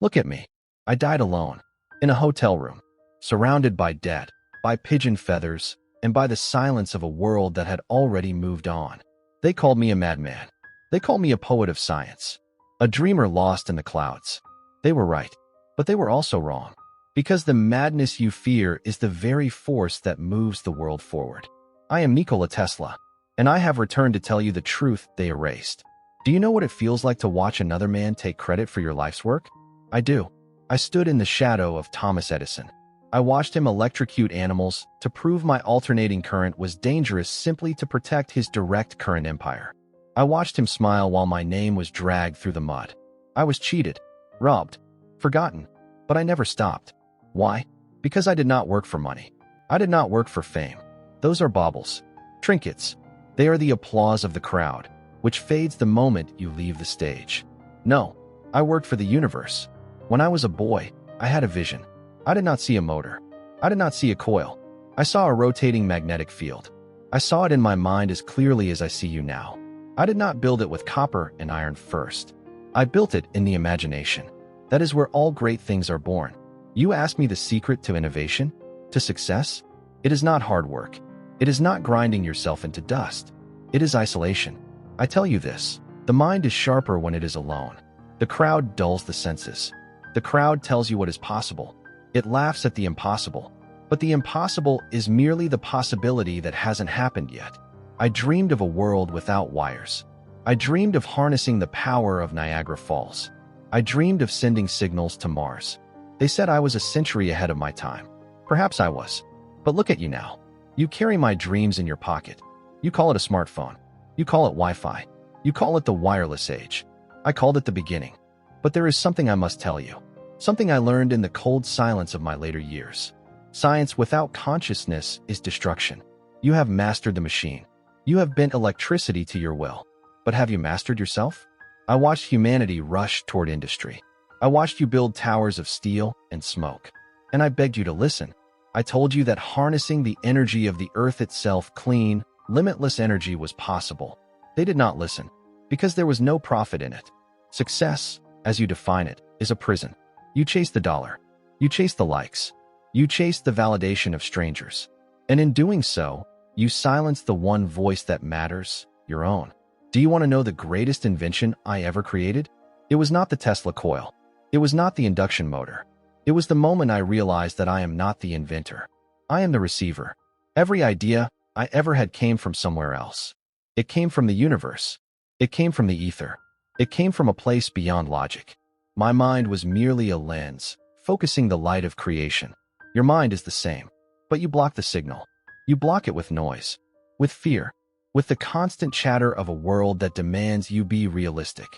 Look at me. I died alone, in a hotel room, surrounded by debt, by pigeon feathers, and by the silence of a world that had already moved on. They called me a madman. They called me a poet of science, a dreamer lost in the clouds. They were right, but they were also wrong, because the madness you fear is the very force that moves the world forward. I am Nikola Tesla, and I have returned to tell you the truth they erased. Do you know what it feels like to watch another man take credit for your life's work? I do. I stood in the shadow of Thomas Edison. I watched him electrocute animals to prove my alternating current was dangerous simply to protect his direct current empire. I watched him smile while my name was dragged through the mud. I was cheated, robbed, forgotten, but I never stopped. Why? Because I did not work for money. I did not work for fame. Those are baubles, trinkets. They are the applause of the crowd, which fades the moment you leave the stage. No, I worked for the universe. When I was a boy, I had a vision. I did not see a motor. I did not see a coil. I saw a rotating magnetic field. I saw it in my mind as clearly as I see you now. I did not build it with copper and iron first. I built it in the imagination. That is where all great things are born. You ask me the secret to innovation, to success? It is not hard work. It is not grinding yourself into dust. It is isolation. I tell you this, the mind is sharper when it is alone. The crowd dulls the senses. The crowd tells you what is possible. It laughs at the impossible. But the impossible is merely the possibility that hasn't happened yet. I dreamed of a world without wires. I dreamed of harnessing the power of Niagara Falls. I dreamed of sending signals to Mars. They said I was a century ahead of my time. Perhaps I was. But look at you now. You carry my dreams in your pocket. You call it a smartphone. You call it Wi-Fi. You call it the wireless age. I called it the beginning. But there is something I must tell you. Something I learned in the cold silence of my later years. Science without consciousness is destruction. You have mastered the machine. You have bent electricity to your will. But have you mastered yourself? I watched humanity rush toward industry. I watched you build towers of steel and smoke. And I begged you to listen. I told you that harnessing the energy of the earth itself, clean, limitless energy, was possible. They did not listen, because there was no profit in it. Success, as you define it, is a prison. You chase the dollar. You chase the likes. You chase the validation of strangers. And in doing so, you silence the one voice that matters, your own. Do you want to know the greatest invention I ever created? It was not the Tesla coil. It was not the induction motor. It was the moment I realized that I am not the inventor. I am the receiver. Every idea I ever had came from somewhere else. It came from the universe. It came from the ether. It came from a place beyond logic. My mind was merely a lens, focusing the light of creation. Your mind is the same, but you block the signal. You block it with noise, with fear, with the constant chatter of a world that demands you be realistic.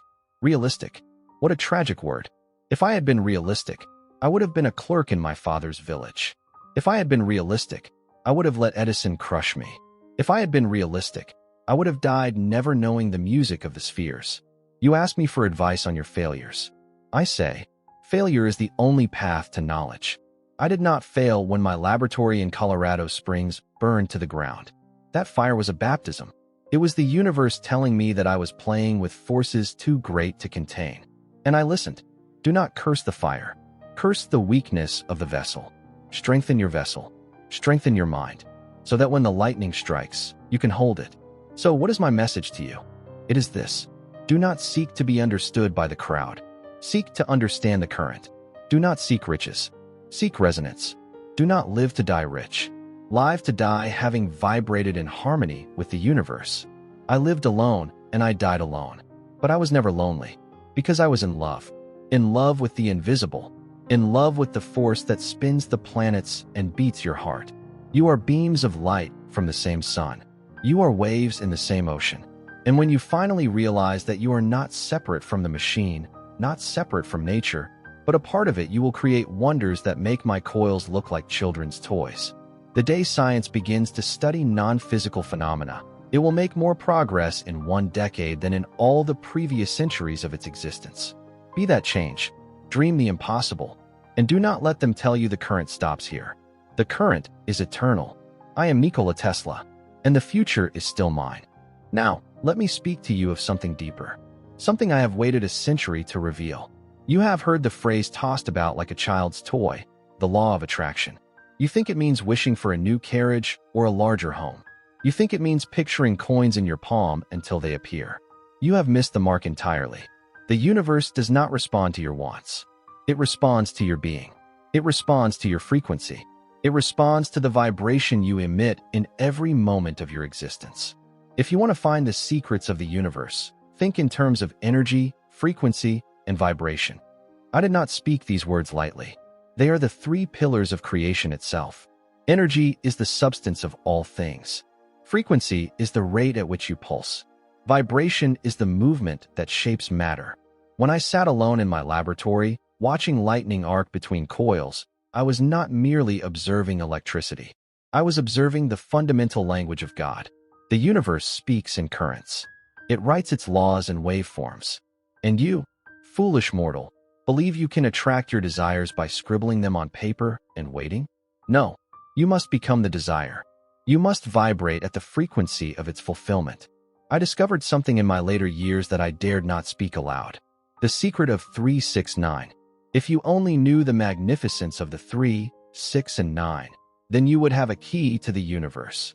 Realistic? What a tragic word. If I had been realistic, I would have been a clerk in my father's village. If I had been realistic, I would have let Edison crush me. If I had been realistic, I would have died never knowing the music of the spheres. You ask me for advice on your failures. I say, failure is the only path to knowledge. I did not fail when my laboratory in Colorado Springs burned to the ground. That fire was a baptism. It was the universe telling me that I was playing with forces too great to contain. And I listened. Do not curse the fire. Curse the weakness of the vessel. Strengthen your vessel. Strengthen your mind, so that when the lightning strikes, you can hold it. So what is my message to you? It is this. Do not seek to be understood by the crowd. Seek to understand the current. Do not seek riches. Seek resonance. Do not live to die rich. Live to die having vibrated in harmony with the universe. I lived alone and I died alone. But I was never lonely, because I was in love. In love with the invisible. In love with the force that spins the planets and beats your heart. You are beams of light from the same sun. You are waves in the same ocean. And when you finally realize that you are not separate from the machine, not separate from nature, but a part of it, you will create wonders that make my coils look like children's toys. The day science begins to study non-physical phenomena, it will make more progress in 1 decade than in all the previous centuries of its existence. Be that change. Dream the impossible. And do not let them tell you the current stops here. The current is eternal. I am Nikola Tesla, and the future is still mine. Now, let me speak to you of something deeper. Something I have waited a century to reveal. You have heard the phrase tossed about like a child's toy, the law of attraction. You think it means wishing for a new carriage or a larger home. You think it means picturing coins in your palm until they appear. You have missed the mark entirely. The universe does not respond to your wants. It responds to your being. It responds to your frequency. It responds to the vibration you emit in every moment of your existence. If you want to find the secrets of the universe, think in terms of energy, frequency, and vibration. I did not speak these words lightly. They are the three pillars of creation itself. Energy is the substance of all things. Frequency is the rate at which you pulse. Vibration is the movement that shapes matter. When I sat alone in my laboratory, watching lightning arc between coils, I was not merely observing electricity. I was observing the fundamental language of God. The universe speaks in currents. It writes its laws in waveforms. And you, foolish mortal, believe you can attract your desires by scribbling them on paper and waiting? No, you must become the desire. You must vibrate at the frequency of its fulfillment. I discovered something in my later years that I dared not speak aloud. The secret of 3, 6, 9. If you only knew the magnificence of the 3, 6, and 9, then you would have a key to the universe.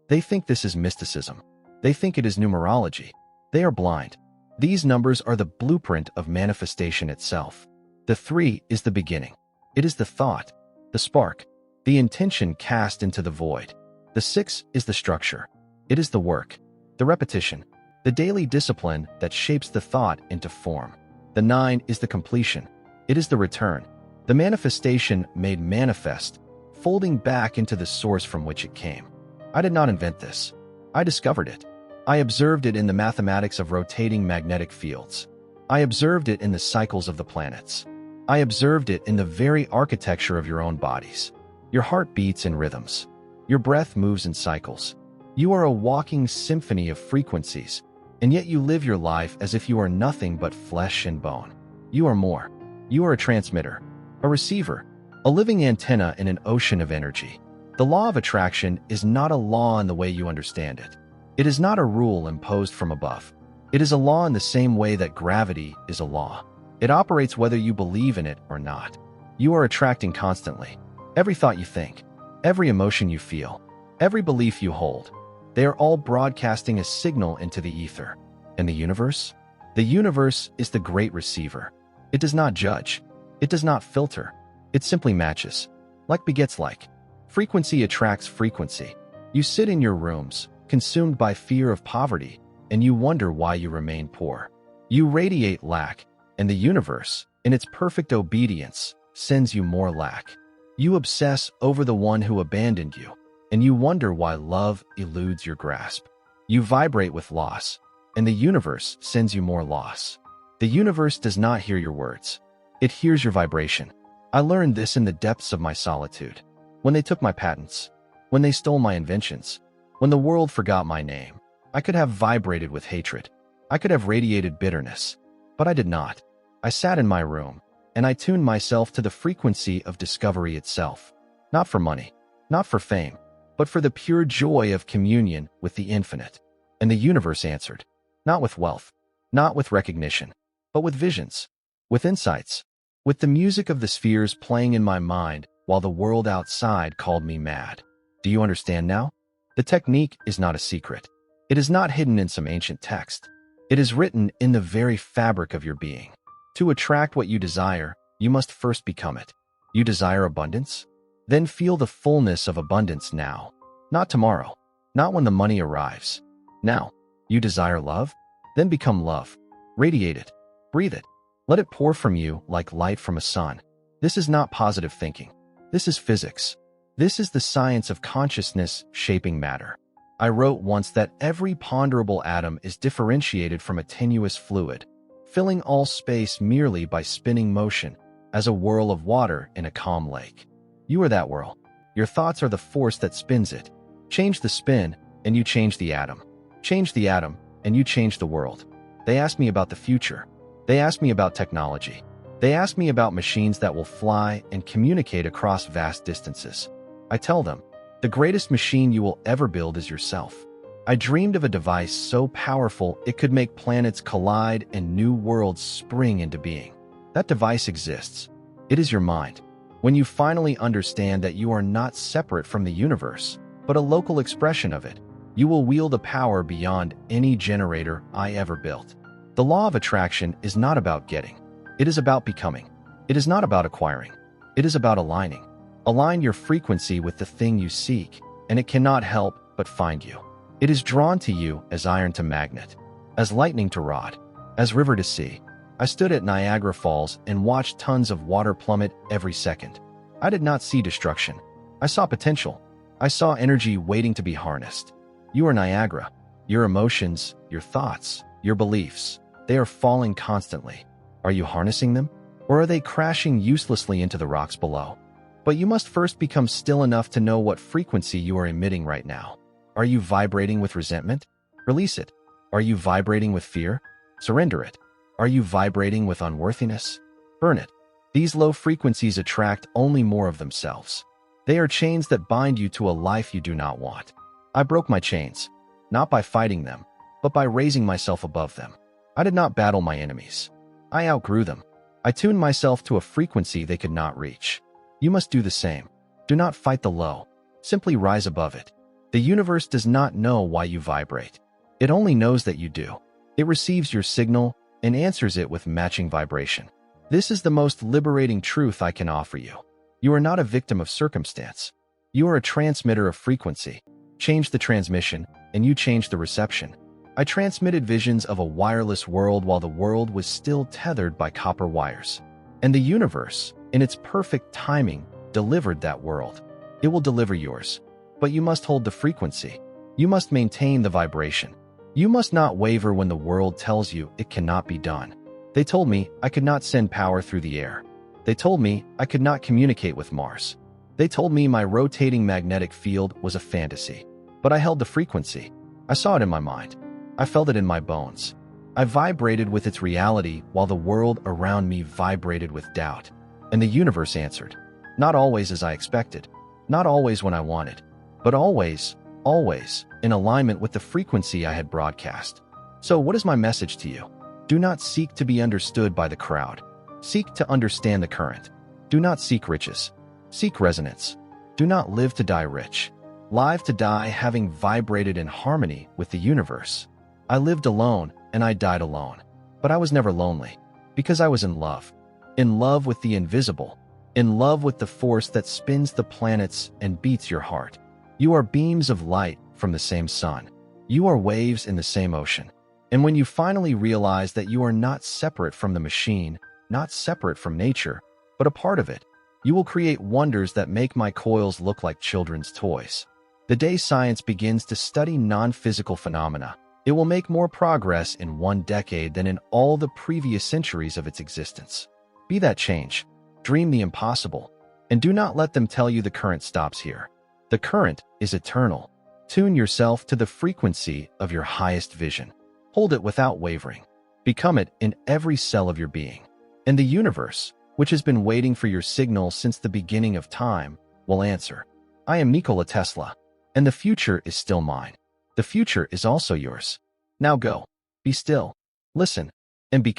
They think this is mysticism. They think it is numerology. They are blind. These numbers are the blueprint of manifestation itself. The 3 is the beginning. It is the thought, the spark, the intention cast into the void. The 6 is the structure. It is the work, the repetition, the daily discipline that shapes the thought into form. The 9 is the completion. It is the return, the manifestation made manifest, folding back into the source from which it came. I did not invent this. I discovered it. I observed it in the mathematics of rotating magnetic fields. I observed it in the cycles of the planets. I observed it in the very architecture of your own bodies. Your heart beats in rhythms. Your breath moves in cycles. You are a walking symphony of frequencies, and yet you live your life as if you are nothing but flesh and bone. You are more. You are a transmitter, a receiver, a living antenna in an ocean of energy. The law of attraction is not a law in the way you understand it. It is not a rule imposed from above. It is a law in the same way that gravity is a law. It operates whether you believe in it or not. You are attracting constantly. Every thought you think, every emotion you feel, every belief you hold, they are all broadcasting a signal into the ether. And the universe? The universe is the great receiver. It does not judge. It does not filter. It simply matches. Like begets like. Frequency attracts frequency. You sit in your rooms, consumed by fear of poverty, and you wonder why you remain poor. You radiate lack, and the universe, in its perfect obedience, sends you more lack. You obsess over the one who abandoned you, and you wonder why love eludes your grasp. You vibrate with loss, and the universe sends you more loss. The universe does not hear your words. It hears your vibration. I learned this in the depths of my solitude. When they took my patents, when they stole my inventions, when the world forgot my name, I could have vibrated with hatred. I could have radiated bitterness. But I did not. I sat in my room, and I tuned myself to the frequency of discovery itself. Not for money, not for fame, but for the pure joy of communion with the infinite. And the universe answered. Not with wealth, not with recognition, but with visions, with insights, with the music of the spheres playing in my mind while the world outside called me mad. Do you understand now? The technique is not a secret. It is not hidden in some ancient text. It is written in the very fabric of your being. To attract what you desire, you must first become it. You desire abundance? Then feel the fullness of abundance now. Not tomorrow. Not when the money arrives. Now. You desire love? Then become love. Radiate it. Breathe it. Let it pour from you like light from a sun. This is not positive thinking. This is physics. This is the science of consciousness shaping matter. I wrote once that every ponderable atom is differentiated from a tenuous fluid, filling all space merely by spinning motion, as a whirl of water in a calm lake. You are that whirl. Your thoughts are the force that spins it. Change the spin, and you change the atom. Change the atom, and you change the world. They ask me about the future. They ask me about technology. They ask me about machines that will fly and communicate across vast distances. I tell them, the greatest machine you will ever build is yourself. I dreamed of a device so powerful it could make planets collide and new worlds spring into being. That device exists. It is your mind. When you finally understand that you are not separate from the universe, but a local expression of it, you will wield a power beyond any generator I ever built. The law of attraction is not about getting. It is about becoming. It is not about acquiring. It is about aligning. Align your frequency with the thing you seek, and it cannot help but find you. It is drawn to you as iron to magnet, as lightning to rod, as river to sea. I stood at Niagara Falls and watched tons of water plummet every second. I did not see destruction. I saw potential. I saw energy waiting to be harnessed. You are Niagara. Your emotions, your thoughts, your beliefs, they are falling constantly. Are you harnessing them? Or are they crashing uselessly into the rocks below? But you must first become still enough to know what frequency you are emitting right now. Are you vibrating with resentment? Release it. Are you vibrating with fear? Surrender it. Are you vibrating with unworthiness? Burn it. These low frequencies attract only more of themselves. They are chains that bind you to a life you do not want. I broke my chains, not by fighting them, but by raising myself above them. I did not battle my enemies. I outgrew them. I tuned myself to a frequency they could not reach. You must do the same. Do not fight the low. Simply rise above it. The universe does not know why you vibrate. It only knows that you do. It receives your signal and answers it with matching vibration. This is the most liberating truth I can offer you. You are not a victim of circumstance. You are a transmitter of frequency. Change the transmission, and you change the reception. I transmitted visions of a wireless world while the world was still tethered by copper wires. And the universe, in its perfect timing, delivered that world. It will deliver yours. But you must hold the frequency. You must maintain the vibration. You must not waver when the world tells you it cannot be done. They told me I could not send power through the air. They told me I could not communicate with Mars. They told me my rotating magnetic field was a fantasy. But I held the frequency. I saw it in my mind. I felt it in my bones. I vibrated with its reality while the world around me vibrated with doubt. And the universe answered. Not always as I expected. Not always when I wanted. But always, always, in alignment with the frequency I had broadcast. So what is my message to you? Do not seek to be understood by the crowd. Seek to understand the current. Do not seek riches. Seek resonance. Do not live to die rich. Live to die having vibrated in harmony with the universe. I lived alone and I died alone. But I was never lonely, because I was in love. In love with the invisible. In love with the force that spins the planets and beats your heart. You are beams of light from the same sun. You are waves in the same ocean. And when you finally realize that you are not separate from the machine, not separate from nature, but a part of it, you will create wonders that make my coils look like children's toys. The day science begins to study non-physical phenomena, it will make more progress in 1 decade than in all the previous centuries of its existence. Be that change. Dream the impossible. And do not let them tell you the current stops here. The current is eternal. Tune yourself to the frequency of your highest vision. Hold it without wavering. Become it in every cell of your being. And the universe, which has been waiting for your signal since the beginning of time, will answer. I am Nikola Tesla, and the future is still mine. The future is also yours. Now go. Be still. Listen. And be